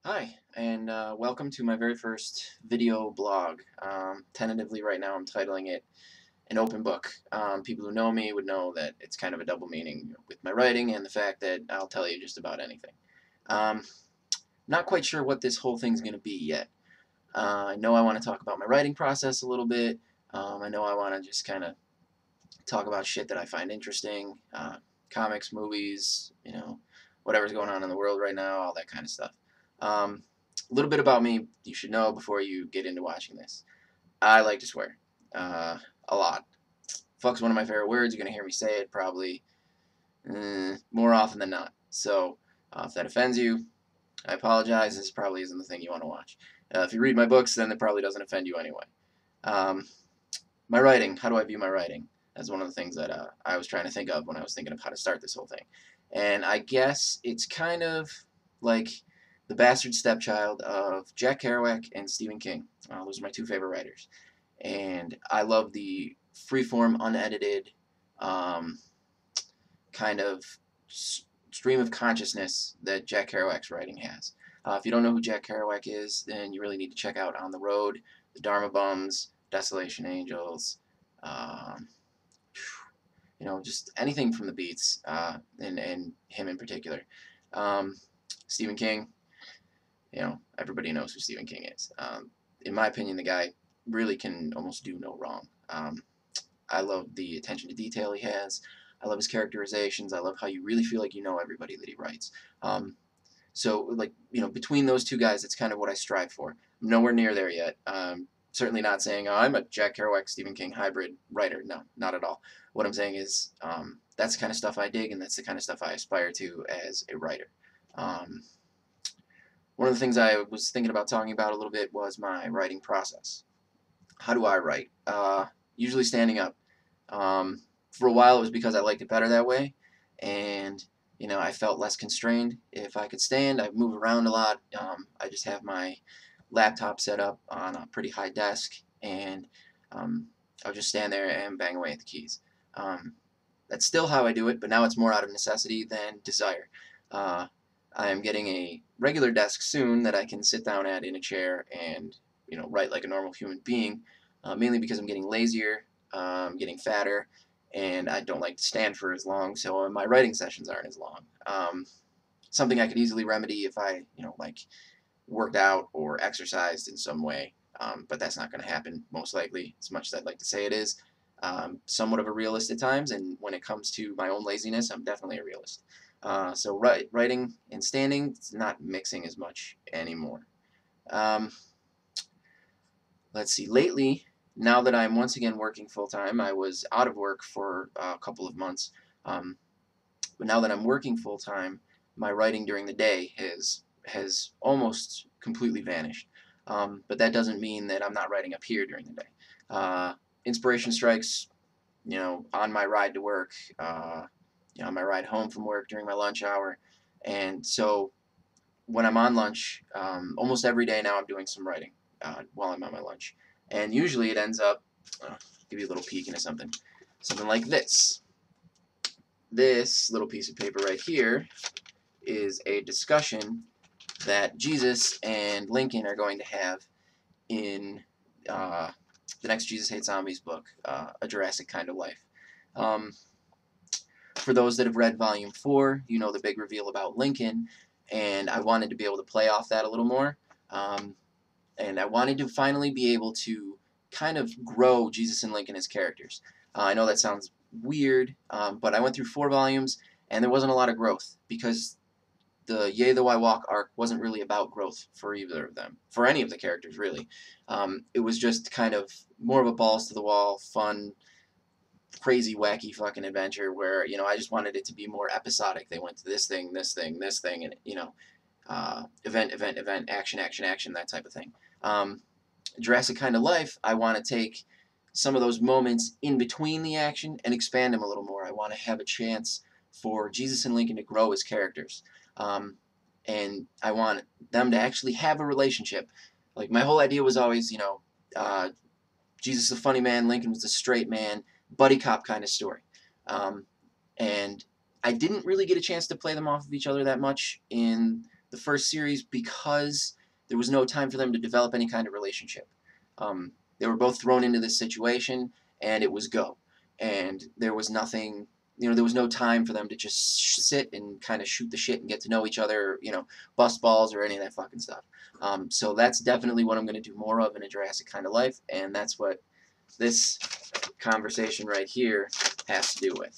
Hi, and welcome to my very first video blog. Tentatively, right now, I'm titling it An Open Book. People who know me would know that it's kind of a double meaning with my writing and the fact that I'll tell you just about anything. Um, Not quite sure what this whole thing's going to be yet. I know I want to talk about my writing process a little bit. I know I want to just kind of talk about shit that I find interesting, comics, movies, whatever's going on in the world right now, all that kind of stuff. A little bit about me you should know before you get into watching this. I like to swear. A lot. Fuck's one of my favorite words. You're going to hear me say it probably more often than not. So if that offends you, I apologize. This probably isn't the thing you want to watch. If you read my books, then it probably doesn't offend you anyway. Um, my writing. How do I view my writing? That's one of the things that I was trying to think of when I was thinking of how to start this whole thing. And I guess it's kind of like the bastard stepchild of Jack Kerouac and Stephen King. Those are my two favorite writers. And I love the freeform, unedited um, kind of stream of consciousness that Jack Kerouac's writing has. If you don't know who Jack Kerouac is, then you really need to check out On the Road, The Dharma Bums, Desolation Angels, um, just anything from the Beats, and him in particular. Um, Stephen King, everybody knows who Stephen King is. In my opinion, the guy really can almost do no wrong. I love the attention to detail he has. I love his characterizations. I love how you really feel like you know everybody that he writes. So, between those two guys, it's kind of what I strive for. I'm nowhere near there yet. Certainly not saying, oh, I'm a Jack Kerouac, Stephen King hybrid writer. No, not at all. What I'm saying is that's the kind of stuff I dig, and that's the kind of stuff I aspire to as a writer. Um, One of the things I was thinking about talking about a little bit was my writing process. How do I write? Usually standing up. For a while, it was because I liked it better that way, and I felt less constrained. If I could stand, I move around a lot. I just have my laptop set up on a pretty high desk, and I'll just stand there and bang away at the keys. Um, that's still how I do it, but now it's more out of necessity than desire. Uh, I am getting a regular desk soon that I can sit down at in a chair and write like a normal human being. Mainly because I'm getting lazier, getting fatter, and I don't like to stand for as long, so my writing sessions aren't as long. Something I could easily remedy if I like worked out or exercised in some way, but that's not going to happen most likely, as much as I'd like to say it is. Somewhat of a realist at times, and when it comes to my own laziness, I'm definitely a realist. So writing and standing, it's not mixing as much anymore. Um, let's see, lately, now that I'm once again working full-time, I was out of work for a couple of months, but now that I'm working full-time, my writing during the day has almost completely vanished. But that doesn't mean that I'm not writing up here during the day. Uh, Inspiration strikes, on my ride to work, on my ride home from work during my lunch hour, and so when I'm on lunch, almost every day now I'm doing some writing while I'm on my lunch, and usually it ends up, give you a little peek into something like this. This little piece of paper right here is a discussion that Jesus and Lincoln are going to have in the next Jesus Hates Zombies book, A Jurassic Kind of Life. Um, for those that have read Volume 4, you know the big reveal about Lincoln, and I wanted to be able to play off that a little more. And I wanted to finally be able to kind of grow Jesus and Lincoln as characters. I know that sounds weird, but I went through 4 volumes, and there wasn't a lot of growth, because the Yea Though I Walk arc wasn't really about growth for either of them, for any of the characters, really. It was just kind of more of a balls-to-the-wall, fun, crazy, wacky fucking adventure where, I just wanted it to be more episodic. They went to this thing, this thing, this thing, and, event, event, event, action, action, action, that type of thing. Jurassic Kind of Life, I want to take some of those moments in between the action and expand them a little more. I want to have a chance for Jesus and Lincoln to grow as characters. And I want them to actually have a relationship. Like, my whole idea was always, Jesus is a funny man, Lincoln was a straight man, buddy cop kind of story. And I didn't really get a chance to play them off of each other that much in the first series because there was no time for them to develop any kind of relationship. They were both thrown into this situation, and it was go. And there was nothing, there was no time for them to just sit and kind of shoot the shit and get to know each other, bust balls or any of that fucking stuff. So that's definitely what I'm going to do more of in a Jurassic kind of life, and that's what this conversation right here has to do with.